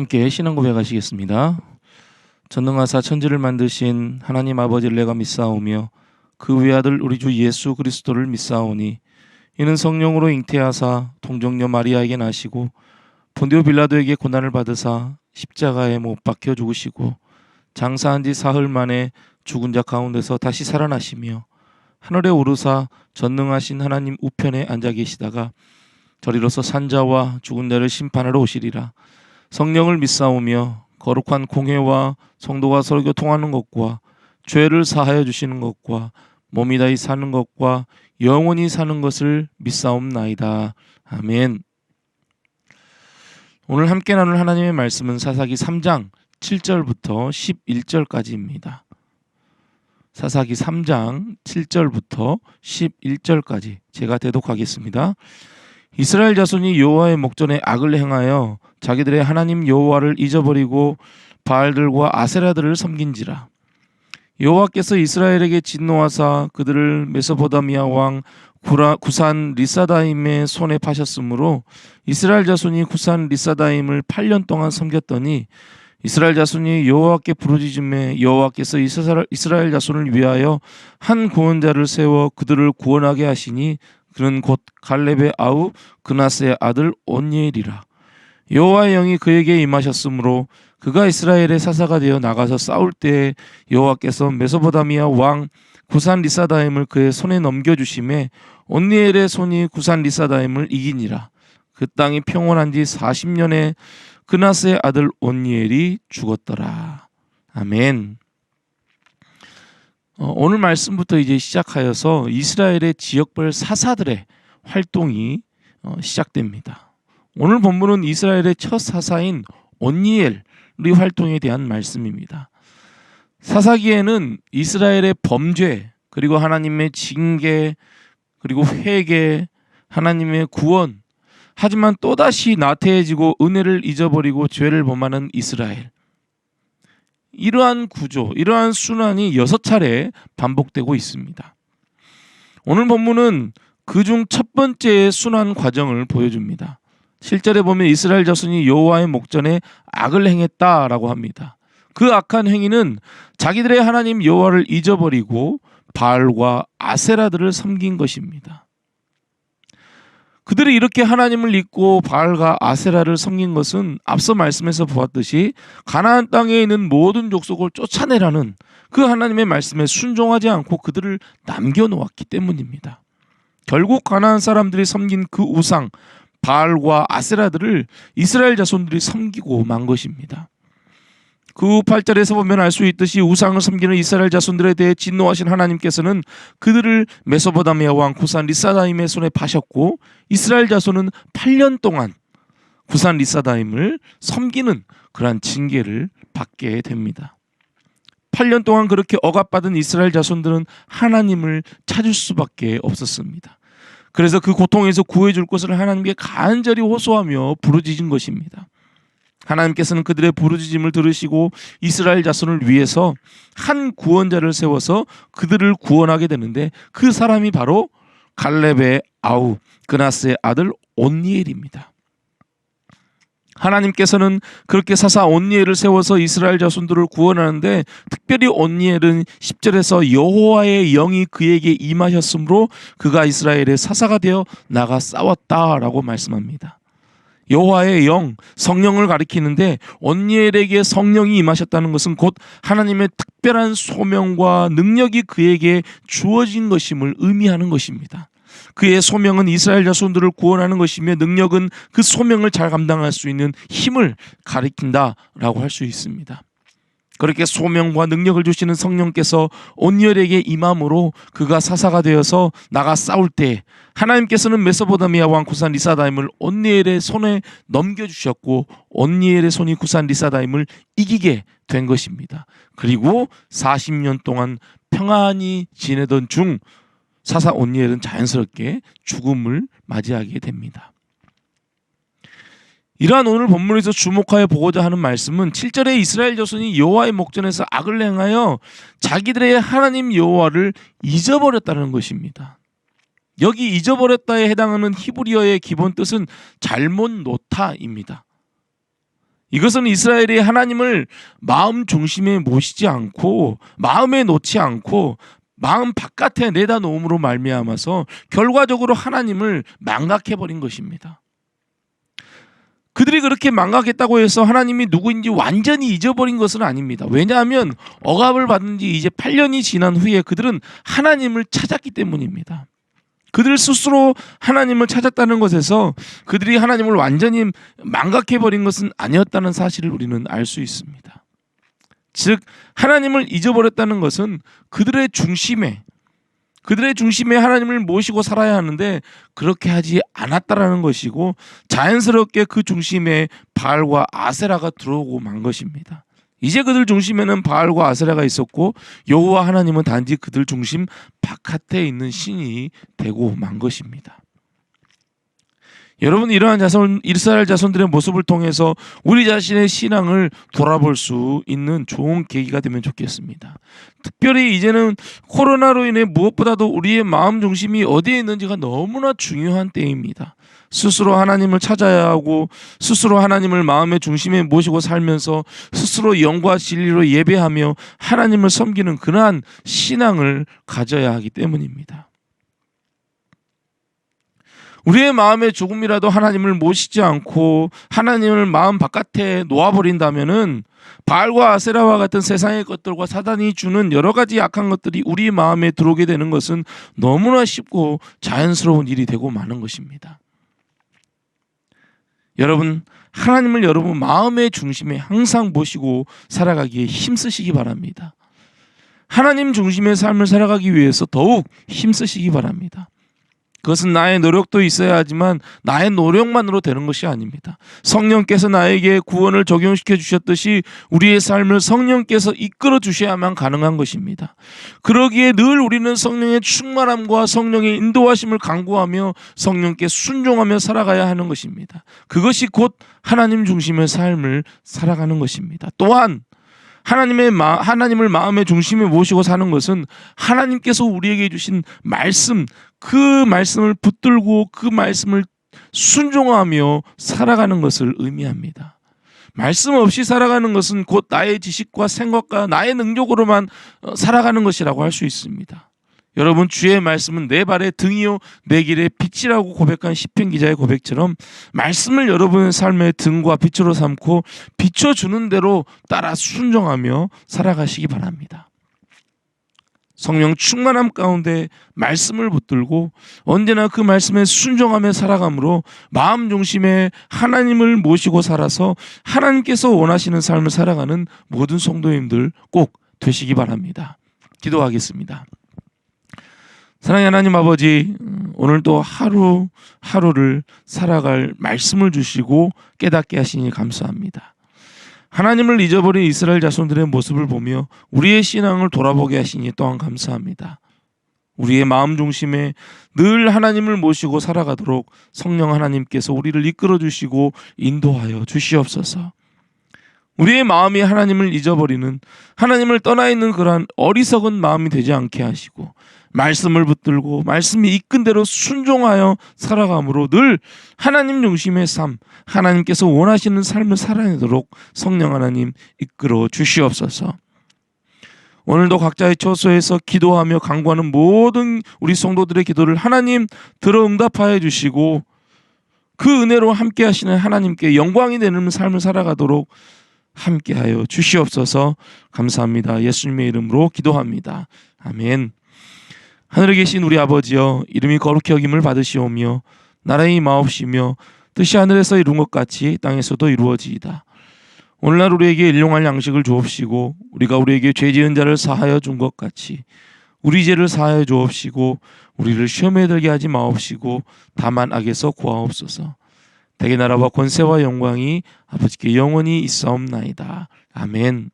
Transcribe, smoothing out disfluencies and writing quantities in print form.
함께 신앙 고백하시겠습니다. 전능하사 천지를 만드신 하나님 아버지를 내가 믿사오며 그 외아들 우리 주 예수 그리스도를 믿사오니 이는 성령으로 잉태하사 동정녀 마리아에게 나시고 본디오 빌라도에게 고난을 받으사 십자가에 못 박혀 죽으시고 장사한 지 사흘 만에 죽은 자 가운데서 다시 살아나시며 하늘에 오르사 전능하신 하나님 우편에 앉아 계시다가 저리로서 산자와 죽은 자를 심판하러 오시리라. 성령을 믿사오며 거룩한 공회와 성도가 서로 교통하는 것과 죄를 사하여 주시는 것과 몸이 다히 사는 것과 영원히 사는 것을 믿사옵나이다. 아멘. 오늘 함께 나눌 하나님의 말씀은 사사기 3장 7절부터 11절까지입니다. 사사기 3장 7절부터 11절까지 제가 대독하겠습니다. 이스라엘 자손이 여호와의 목전에 악을 행하여 자기들의 하나님 여호와를 잊어버리고 바알들과 아세라들을 섬긴지라. 여호와께서 이스라엘에게 진노하사 그들을 메소포다미아 왕 구산 리사다임의 손에 파셨으므로 이스라엘 자손이 구산 리사다임을 8년 동안 섬겼더니 이스라엘 자손이 여호와께 부르짖음에 여호와께서 이스라엘 자손을 위하여 한 구원자를 세워 그들을 구원하게 하시니 그는 곧 갈렙의 아우 그나스의 아들 온니엘이라. 여호와의 영이 그에게 임하셨으므로 그가 이스라엘의 사사가 되어 나가서 싸울 때에 여호와께서 메소포다미아 왕 구산 리사다임을 그의 손에 넘겨주심에 온니엘의 손이 구산 리사다임을 이기니라. 그 땅이 평온한 지 40년에 그나스의 아들 온니엘이 죽었더라. 아멘. 오늘 말씀부터 이제 시작하여서 이스라엘의 지역별 사사들의 활동이 시작됩니다. 오늘 본문은 이스라엘의 첫 사사인 온니엘의 활동에 대한 말씀입니다. 사사기에는 이스라엘의 범죄, 그리고 하나님의 징계, 그리고 회개, 하나님의 구원, 하지만 또다시 나태해지고 은혜를 잊어버리고 죄를 범하는 이스라엘, 이러한 구조, 이러한 순환이 6차례 반복되고 있습니다. 오늘 본문은 그중 첫 번째의 순환 과정을 보여줍니다. 7절에 보면 이스라엘 자손이 여호와의 목전에 악을 행했다라고 합니다. 그 악한 행위는 자기들의 하나님 여호와를 잊어버리고 바알과 아세라들을 섬긴 것입니다. 그들이 이렇게 하나님을 잊고 바알과 아세라를 섬긴 것은 앞서 말씀에서 보았듯이 가나안 땅에 있는 모든 족속을 쫓아내라는 그 하나님의 말씀에 순종하지 않고 그들을 남겨놓았기 때문입니다. 결국 가나안 사람들이 섬긴 그 우상 바알과 아세라들을 이스라엘 자손들이 섬기고 만 것입니다. 그 8절에서 보면 알 수 있듯이 우상을 섬기는 이스라엘 자손들에 대해 진노하신 하나님께서는 그들을 메소포다미아 왕 구산 리사다임의 손에 파셨고 이스라엘 자손은 8년 동안 구산 리사다임을 섬기는 그러한 징계를 받게 됩니다. 8년 동안 그렇게 억압받은 이스라엘 자손들은 하나님을 찾을 수밖에 없었습니다. 그래서 그 고통에서 구해줄 것을 하나님께 간절히 호소하며 부르짖은 것입니다. 하나님께서는 그들의 부르짖음을 들으시고 이스라엘 자손을 위해서 한 구원자를 세워서 그들을 구원하게 되는데 그 사람이 바로 갈렙의 아우 그나스의 아들 온니엘입니다. 하나님께서는 그렇게 사사 온니엘을 세워서 이스라엘 자손들을 구원하는데 특별히 온니엘은 10절에서 여호와의 영이 그에게 임하셨으므로 그가 이스라엘의 사사가 되어 나가 싸웠다라고 말씀합니다. 여호와의 영, 성령을 가리키는데 온니엘에게 성령이 임하셨다는 것은 곧 하나님의 특별한 소명과 능력이 그에게 주어진 것임을 의미하는 것입니다. 그의 소명은 이스라엘 자손들을 구원하는 것이며 능력은 그 소명을 잘 감당할 수 있는 힘을 가리킨다라고 할 수 있습니다. 그렇게 소명과 능력을 주시는 성령께서 온니엘에게 임함으로 그가 사사가 되어서 나가 싸울 때 하나님께서는 메소포다미아 왕 구산 리사다임을 온니엘의 손에 넘겨주셨고 온니엘의 손이 구산 리사다임을 이기게 된 것입니다. 그리고 40년 동안 평안히 지내던 중 사사 온니엘은 자연스럽게 죽음을 맞이하게 됩니다. 이러한 오늘 본문에서 주목하여 보고자 하는 말씀은 7절에 이스라엘 자손이 여호와의 목전에서 악을 행하여 자기들의 하나님 여호와를 잊어버렸다는 것입니다. 여기 잊어버렸다에 해당하는 히브리어의 기본 뜻은 잘못 놓다입니다. 이것은 이스라엘이 하나님을 마음 중심에 모시지 않고 마음에 놓지 않고 마음 바깥에 내다 놓음으로 말미암아서 결과적으로 하나님을 망각해버린 것입니다. 그들이 그렇게 망각했다고 해서 하나님이 누구인지 완전히 잊어버린 것은 아닙니다. 왜냐하면 억압을 받은 지 이제 8년이 지난 후에 그들은 하나님을 찾았기 때문입니다. 그들 스스로 하나님을 찾았다는 것에서 그들이 하나님을 완전히 망각해버린 것은 아니었다는 사실을 우리는 알 수 있습니다. 즉 하나님을 잊어버렸다는 것은 그들의 중심에 하나님을 모시고 살아야 하는데 그렇게 하지 않았다라는 것이고, 자연스럽게 그 중심에 바알과 아세라가 들어오고 만 것입니다. 이제 그들 중심에는 바알과 아세라가 있었고 여호와 하나님은 단지 그들 중심 바깥에 있는 신이 되고 만 것입니다. 여러분, 이러한 이스라엘 자손들의 모습을 통해서 우리 자신의 신앙을 돌아볼 수 있는 좋은 계기가 되면 좋겠습니다. 특별히 이제는 코로나로 인해 무엇보다도 우리의 마음 중심이 어디에 있는지가 너무나 중요한 때입니다. 스스로 하나님을 찾아야 하고 스스로 하나님을 마음의 중심에 모시고 살면서 스스로 영과 진리로 예배하며 하나님을 섬기는 그러한 신앙을 가져야 하기 때문입니다. 우리의 마음에 조금이라도 하나님을 모시지 않고 하나님을 마음 바깥에 놓아버린다면은 바알과 아세라와 같은 세상의 것들과 사단이 주는 여러 가지 악한 것들이 우리 마음에 들어오게 되는 것은 너무나 쉽고 자연스러운 일이 되고 마는 것입니다. 여러분, 하나님을 여러분 마음의 중심에 항상 모시고 살아가기에 힘쓰시기 바랍니다. 하나님 중심의 삶을 살아가기 위해서 더욱 힘쓰시기 바랍니다. 그것은 나의 노력도 있어야 하지만 나의 노력만으로 되는 것이 아닙니다. 성령께서 나에게 구원을 적용시켜 주셨듯이 우리의 삶을 성령께서 이끌어 주셔야만 가능한 것입니다. 그러기에 늘 우리는 성령의 충만함과 성령의 인도하심을 간구하며 성령께 순종하며 살아가야 하는 것입니다. 그것이 곧 하나님 중심의 삶을 살아가는 것입니다. 또한 하나님을 마음의 중심에 모시고 사는 것은 하나님께서 우리에게 주신 말씀, 그 말씀을 붙들고 그 말씀을 순종하며 살아가는 것을 의미합니다. 말씀 없이 살아가는 것은 곧 나의 지식과 생각과 나의 능력으로만 살아가는 것이라고 할 수 있습니다. 여러분, 주의 말씀은 내 발의 등이요 내 길의 빛이라고 고백한 시편 기자의 고백처럼 말씀을 여러분의 삶의 등과 빛으로 삼고 비춰주는 대로 따라 순종하며 살아가시기 바랍니다. 성령 충만함 가운데 말씀을 붙들고 언제나 그 말씀에 순종하며 살아감으로 마음 중심에 하나님을 모시고 살아서 하나님께서 원하시는 삶을 살아가는 모든 성도님들 꼭 되시기 바랍니다. 기도하겠습니다. 사랑의 하나님 아버지, 오늘도 하루하루를 살아갈 말씀을 주시고 깨닫게 하시니 감사합니다. 하나님을 잊어버린 이스라엘 자손들의 모습을 보며 우리의 신앙을 돌아보게 하시니 또한 감사합니다. 우리의 마음 중심에 늘 하나님을 모시고 살아가도록 성령 하나님께서 우리를 이끌어 주시고 인도하여 주시옵소서. 우리의 마음이 하나님을 잊어버리는, 하나님을 떠나 있는 그러한 어리석은 마음이 되지 않게 하시고 말씀을 붙들고 말씀이 이끈 대로 순종하여 살아감으로 늘 하나님 중심의 삶, 하나님께서 원하시는 삶을 살아내도록 성령 하나님 이끌어 주시옵소서. 오늘도 각자의 처소에서 기도하며 간구하는 모든 우리 성도들의 기도를 하나님 들어 응답하여 주시고 그 은혜로 함께 하시는 하나님께 영광이 되는 삶을 살아가도록 함께하여 주시옵소서. 감사합니다. 예수님의 이름으로 기도합니다. 아멘. 하늘에 계신 우리 아버지여, 이름이 거룩히 여김을 받으시오며 나라의 임하옵시며 뜻이 하늘에서 이룬 것 같이 땅에서도 이루어지이다. 오늘날 우리에게 일용할 양식을 주옵시고 우리가 우리에게 죄 지은 자를 사하여 준 것 같이 우리 죄를 사하여 주옵시고 우리를 시험에 들게 하지 마옵시고 다만 악에서 구하옵소서. 대개 나라와 권세와 영광이 아버지께 영원히 있사옵나이다. 아멘.